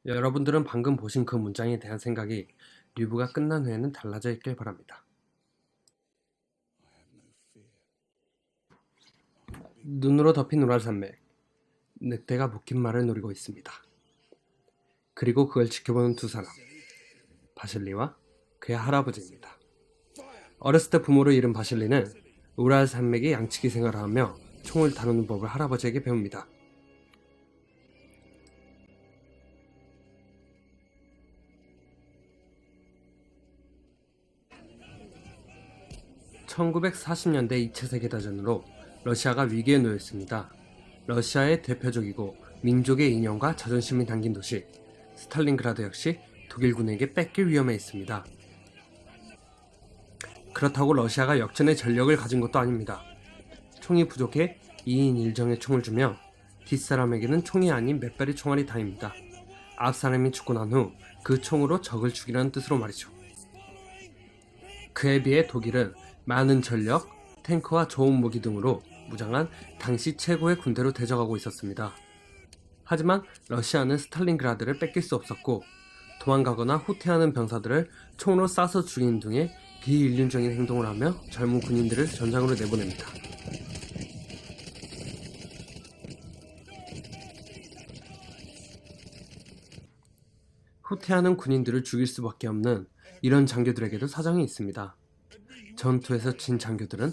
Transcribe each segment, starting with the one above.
여러분들은 방금 보신 그 문장에 대한 생각이 리뷰가 끝난 후에는 달라져 있길 바랍니다. 눈으로 덮인 우랄산맥. 늑대가 묶인 말을 노리고 있습니다. 그리고 그걸 지켜보는 두 사람. 바실리와 그의 할아버지입니다. 어렸을 때 부모를 잃은 바실리는 우랄산맥의 양치기 생활을 하며 총을 다루는 법을 할아버지에게 배웁니다. (1940년대) 2차 세계대전으로 러시아가 위기에 놓였습니다. 러시아의 대표적이고 민족의 이념과 자존심이 담긴 도시 스탈린그라드 역시 독일군에게 뺏길 위험에 있습니다. 그렇다고 러시아가 역전의 전력을 가진 것도 아닙니다. 총이 부족해 2인 1정의 총을 주며 뒷사람에게는 총이 아닌 몇 발의 총알이 다닙니다. 앞사람이 죽고 난 후 그 총으로 적을 죽이라는 뜻으로 말이죠. 그에 비해 독일은 많은 전력, 탱크와 좋은 무기 등으로 무장한 당시 최고의 군대로 대적하고 있었습니다. 하지만 러시아는 스탈린그라드를 뺏길 수 없었고 도망가거나 후퇴하는 병사들을 총으로 쏴서 죽이는 등의 비인륜적인 행동을 하며 젊은 군인들을 전장으로 내보냅니다. 후퇴하는 군인들을 죽일 수밖에 없는 이런 장교들에게도 사정이 있습니다. 전투에서 진 장교들은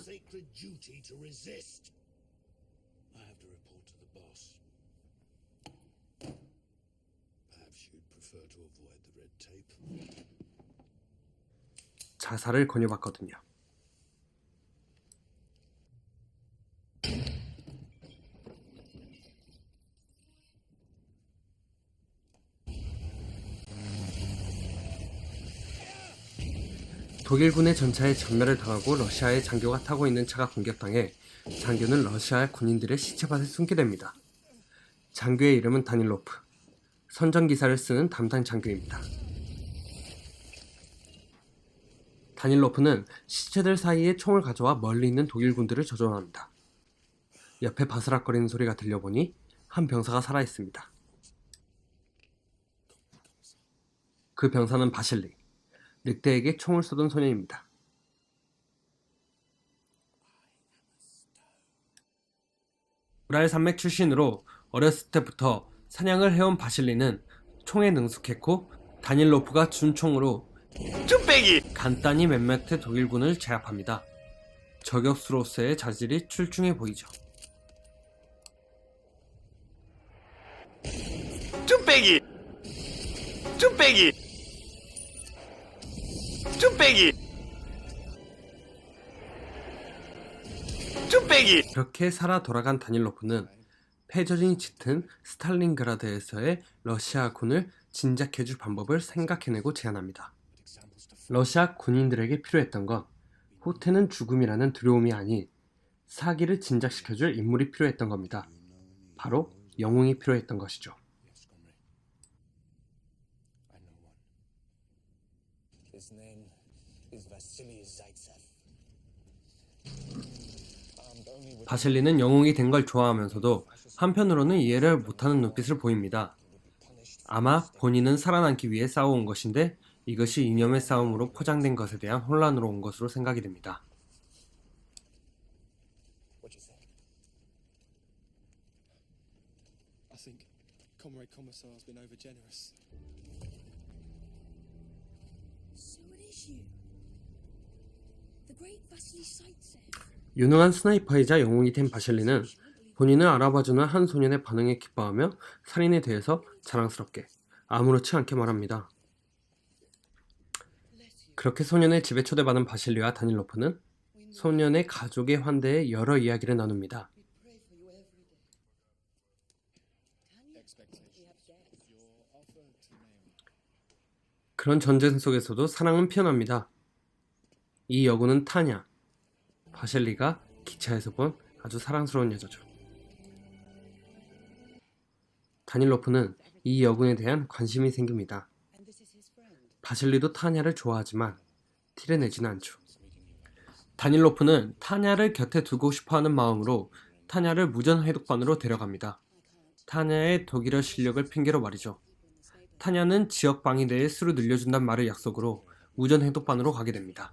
자살을 권유받거든요. 독일군의 전차에 전멸을 당하고 러시아의 장교가 타고 있는 차가 공격당해 장교는 러시아 군인들의 시체밭에 숨게 됩니다. 장교의 이름은 다닐로프, 선전기사를 쓰는 담당 장교입니다. 다닐로프는 시체들 사이에 총을 가져와 멀리 있는 독일군들을 조종합니다. 옆에 바스락거리는 소리가 들려보니 한 병사가 살아있습니다. 그 병사는 바실리, 늑대에게 총을 쏘던 소년입니다. 우랄 산맥 출신으로 어렸을 때부터 사냥을 해온 바실리는 총에 능숙했고 다닐로프가 준 총으로 쭈빼기! 간단히 몇몇의 독일군을 제압합니다. 저격수로서의 자질이 출중해 보이죠. 쭈빼기! 쭈빼기! 쭈빼기! 쭈빼기! 이렇게 살아 돌아간 다닐로프는 패전이 짙은 스탈린그라드에서의 러시아군을 진작해줄 방법을 생각해내고 제안합니다. 러시아 군인들에게 필요했던 건 후퇴는 죽음이라는 두려움이 아닌 사기를 진작시켜줄 인물이 필요했던 겁니다. 바로 영웅이 필요했던 것이죠. 바실리는 영웅이 된 걸 좋아하면서도 한편으로는 이해를 못하는 눈빛을 보입니다. 아마 본인은 살아남기 위해 싸워온 것인데 이것이 이념의 싸움으로 포장된 것에 대한 혼란으로 온 것으로 생각이 됩니다. 유능한 스나이퍼이자 영웅이 된 바실리는 본인을 알아봐주는 한 소년의 반응에 기뻐하며 살인에 대해서 자랑스럽게 아무렇지 않게 말합니다. 그렇게 소년의 집에 초대받은 바실리와 다닐로프는 소년의 가족의 환대에 여러 이야기를 나눕니다. 그런 전쟁 속에서도 사랑은 피어납니다. 이 여군은 타냐, 바실리가 기차에서 본 아주 사랑스러운 여자죠. 다닐로프는 이 여군에 대한 관심이 생깁니다. 바실리도 타냐를 좋아하지만 티를 내지는 않죠. 다닐로프는 타냐를 곁에 두고 싶어하는 마음으로 타냐를 무전 해독반으로 데려갑니다. 타냐의 독일어 실력을 핑계로 말이죠. 타냐는 지역 방위 내에 수를 늘려준단 말을 약속으로 우전 행동반으로 가게 됩니다.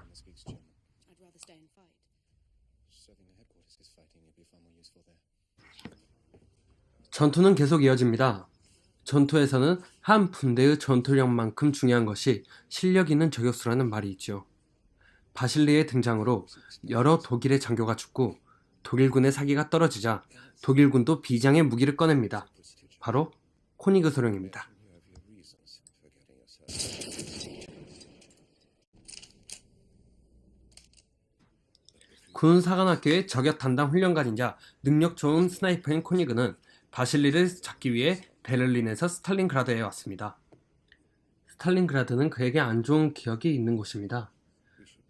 전투는 계속 이어집니다. 전투에서는 한 분대의 전투력만큼 중요한 것이 실력 있는 저격수라는 말이 있죠. 바실리의 등장으로 여러 독일의 장교가 죽고 독일군의 사기가 떨어지자 독일군도 비장의 무기를 꺼냅니다. 바로 코니그 소령입니다. 군사관학교의 저격 담당 훈련관이자 능력 좋은 스나이퍼인 코니그는 바실리를 잡기 위해 베를린에서 스탈린그라드에 왔습니다. 스탈린그라드는 그에게 안 좋은 기억이 있는 곳입니다.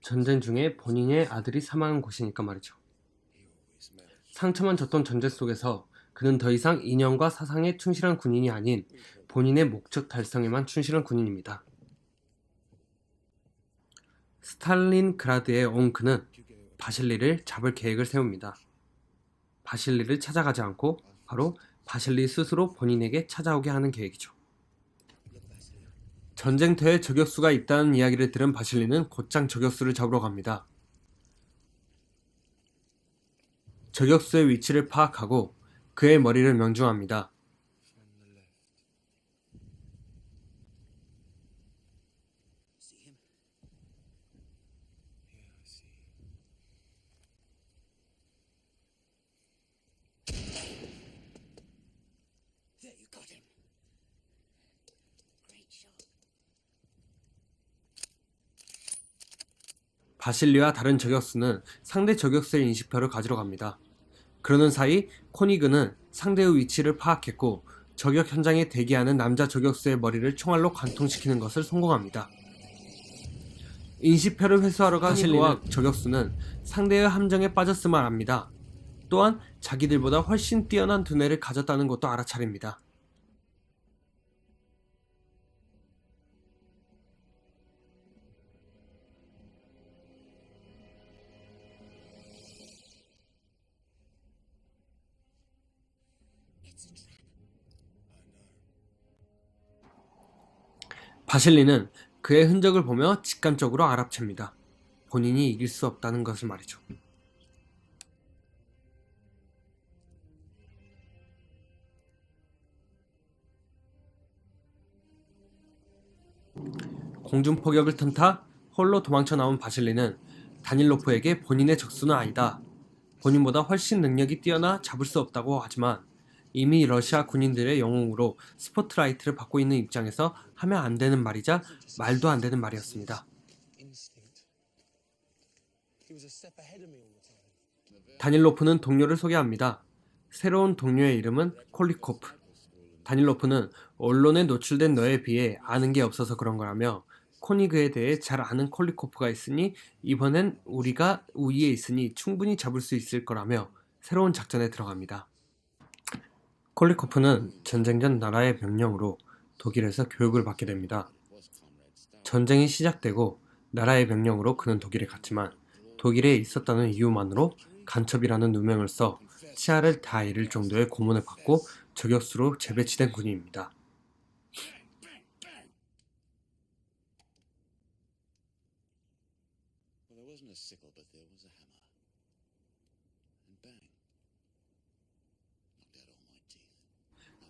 전쟁 중에 본인의 아들이 사망한 곳이니까 말이죠. 상처만 줬던 전쟁 속에서 그는 더 이상 이념과 사상에 충실한 군인이 아닌 본인의 목적 달성에만 충실한 군인입니다. 스탈린그라드에 온 그는 바실리를 잡을 계획을 세웁니다. 바실리를 찾아가지 않고 바로 바실리 스스로 본인에게 찾아오게 하는 계획이죠. 전쟁터에 저격수가 있다는 이야기를 들은 바실리는 곧장 저격수를 잡으러 갑니다. 저격수의 위치를 파악하고 그의 머리를 명중합니다. 바실리와 다른 저격수는 상대 저격수의 인식표를 가지러 갑니다. 그러는 사이 코니그는 상대의 위치를 파악했고 저격 현장에 대기하는 남자 저격수의 머리를 총알로 관통시키는 것을 성공합니다. 인식표를 회수하러 간 바실리와 저격수는 상대의 함정에 빠졌음을 압니다. 또한 자기들보다 훨씬 뛰어난 두뇌를 가졌다는 것도 알아차립니다. 바실리는 그의 흔적을 보며 직감적으로 알아챕니다. 본인이 이길 수 없다는 것을 말이죠. 공중포격을 틈타 홀로 도망쳐 나온 바실리는 다닐로프에게 본인의 적수는 아니다. 본인보다 훨씬 능력이 뛰어나 잡을 수 없다고 하지만 이미 러시아 군인들의 영웅으로 스포트라이트를 받고 있는 입장에서 하면 안 되는 말이자 말도 안 되는 말이었습니다. 다닐로프는 동료를 소개합니다. 새로운 동료의 이름은 콜리코프. 다닐로프는 언론에 노출된 너에 비해 아는 게 없어서 그런 거라며 코니그에 대해 잘 아는 콜리코프가 있으니 이번엔 우리가 우위에 있으니 충분히 잡을 수 있을 거라며 새로운 작전에 들어갑니다. 콜리코프는 전쟁 전 나라의 명령으로 독일에서 교육을 받게 됩니다. 전쟁이 시작되고 나라의 명령으로 그는 독일에 갔지만 독일에 있었다는 이유만으로 간첩이라는 누명을 써 치아를 다 잃을 정도의 고문을 받고 저격수로 재배치된 군인입니다.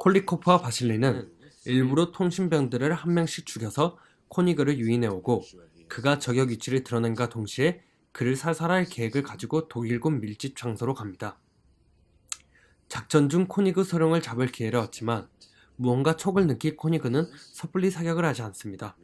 콜리코프와 바실리는 일부러 통신병들을 한 명씩 죽여서 코니그를 유인해오고 그가 저격 위치를 드러낸과 동시에 그를 살살할 계획을 가지고 독일군 밀집 장소로 갑니다. 작전 중 코니그 소령을 잡을 기회를 얻지만 무언가 촉을 느낀 코니그는 섣불리 사격을 하지 않습니다.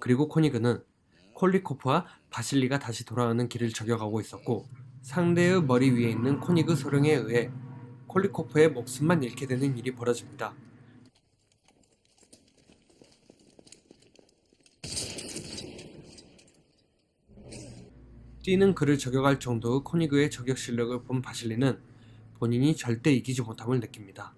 그리고 코니그는 콜리코프와 바실리가 다시 돌아오는 길을 저격하고 있었고 상대의 머리 위에 있는 코니그 소령에 의해 콜리코프의 목숨만 잃게 되는 일이 벌어집니다. 뛰는 그를 저격할 정도의 코니그의 저격 실력을 본 바실리는 본인이 절대 이기지 못함을 느낍니다.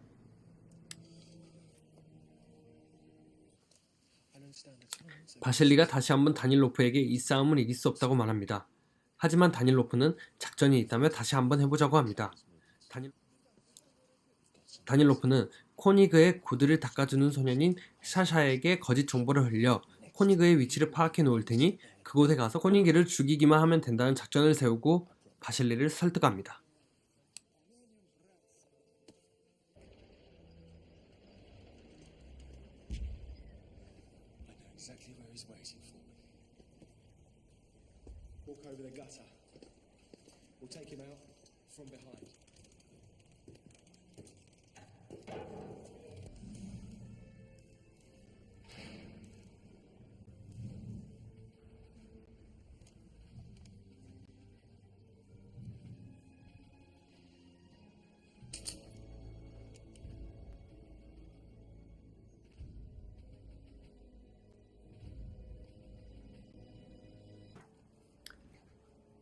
바실리가 다시 한번 다닐로프에게 이 싸움은 이길 수 없다고 말합니다. 하지만 다닐로프는 작전이 있다며 다시 한번 해보자고 합니다. 다닐로프는 코니그의 구두를 닦아주는 소년인 샤샤에게 거짓 정보를 흘려 코니그의 위치를 파악해 놓을 테니 그곳에 가서 코니그를 죽이기만 하면 된다는 작전을 세우고 바실리를 설득합니다. Exactly where he's waiting for me. Walk over the gutter. We'll take him out from behind.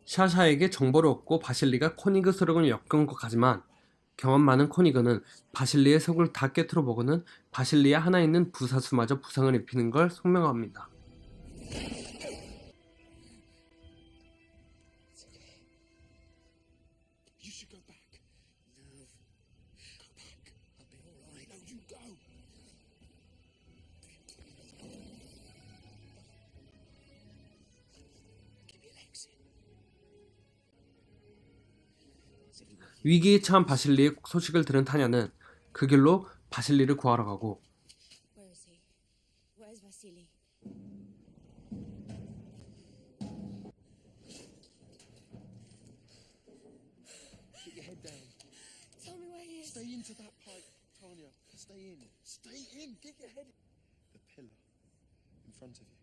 샤샤에게 정보를 얻고 바실리가 코니그 수령을 엮은 것 같지만 경험 많은 코니그는 바실리의 속을 다 깨트려 보고는 바실리에 하나 있는 부사수마저 부상을 입히는 걸 속명합니다. You should go back. No. Go back. I'll be all right. No, you go. Keep your legs in. 위기에 처한 바실리의 소식을 들은 타냐는 그 길로 바실리를 구하러 가고 Where is he? Where's Vasily? Keep your head down. Tell me where he is. Stay into that pipe, Tanya. Stay in. Stay in. Get your head in. The pillar in front of you.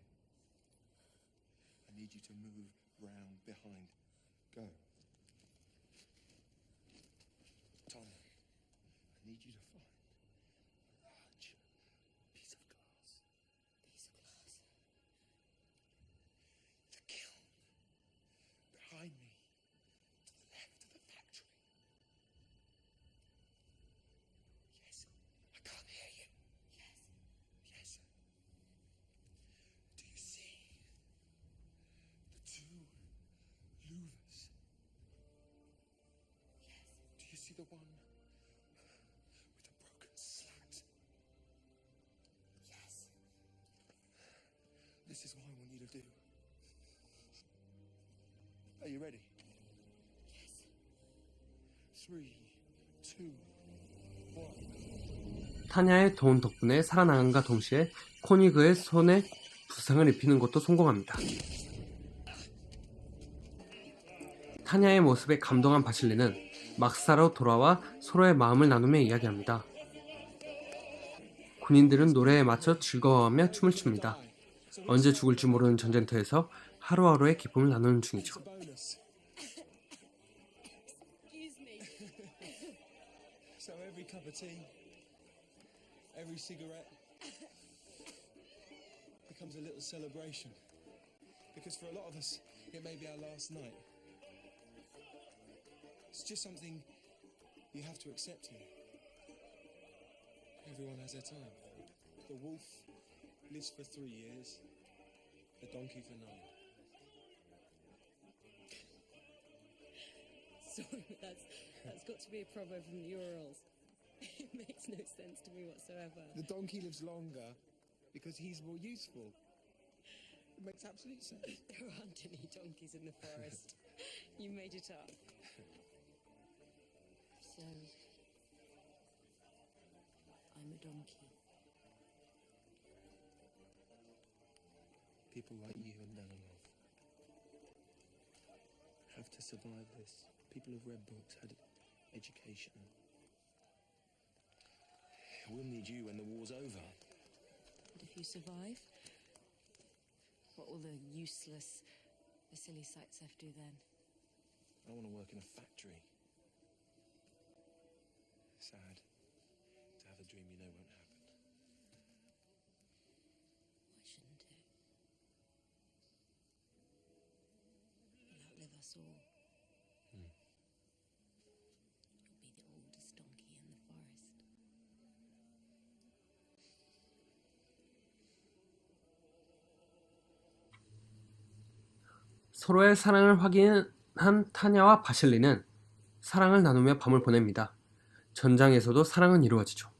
I need you to move round behind. Go. Tanya, I need you to find a large piece of glass. Piece of glass. The kiln. Behind me. To the left of the factory. Yes. I can't hear you. Yes. Yes. Do you see the two louvers? Yes. Do you see the one with the broken slat? Yes. This is what I want you to do. Are you ready? Yes. 3, 2, 1. 타냐의 도움 덕분에 살아나간과 동시에 코니그의 손에 부상을 입히는 것도 성공합니다. 타냐의 모습에 감동한 바실리는 막사로 돌아와 서로의 마음을 나누며 이야기합니다. 군인들은 노래에 맞춰 즐거워하며 춤을 춥니다. 언제 죽을지 모르는 전쟁터에서 하루하루의 기쁨을 나누는 중이죠. Bonus. Excuse me. So every cup of tea, every cigarette becomes a little celebration. Because for a lot of us, it may be our last night. It's just something you have to accept here. Everyone has their time. The wolf lives for 3 years, the donkey for 9. Sorry, but that's got to be a proverb from the Urals. It makes no sense to me whatsoever. The donkey lives longer because he's more useful. It makes absolute sense. There aren't any donkeys in the forest. You made it up. So, I'm a donkey. People like you and Nelanov have to survive this. People have read books, had education. We'll need you when the war's over. And if you survive, what will the useless Vasily Zaitsev do then? I want to work in a factory. Sad to have a dream you know won't happen. Why shouldn't it? You'll outlive us all. You'll be the oldest donkey in the forest. 서로의 사랑을 확인한 타냐와 바실리는 사랑을 나누며 밤을 보냅니다. 전장에서도 사랑은 이루어지죠.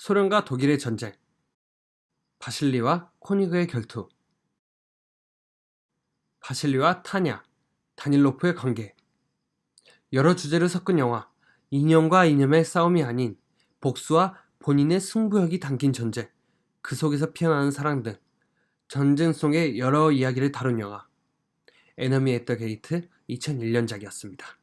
소련과 독일의 전쟁, 바실리와 코니그의 결투, 바실리와 타냐, 다닐로프의 관계. 여러 주제를 섞은 영화, 이념과 이념의 싸움이 아닌 복수와 본인의 승부욕이 담긴 전쟁, 그 속에서 피어나는 사랑 등 전쟁 속의 여러 이야기를 다룬 영화 에너미 앳 더 게이트 2001년작이었습니다.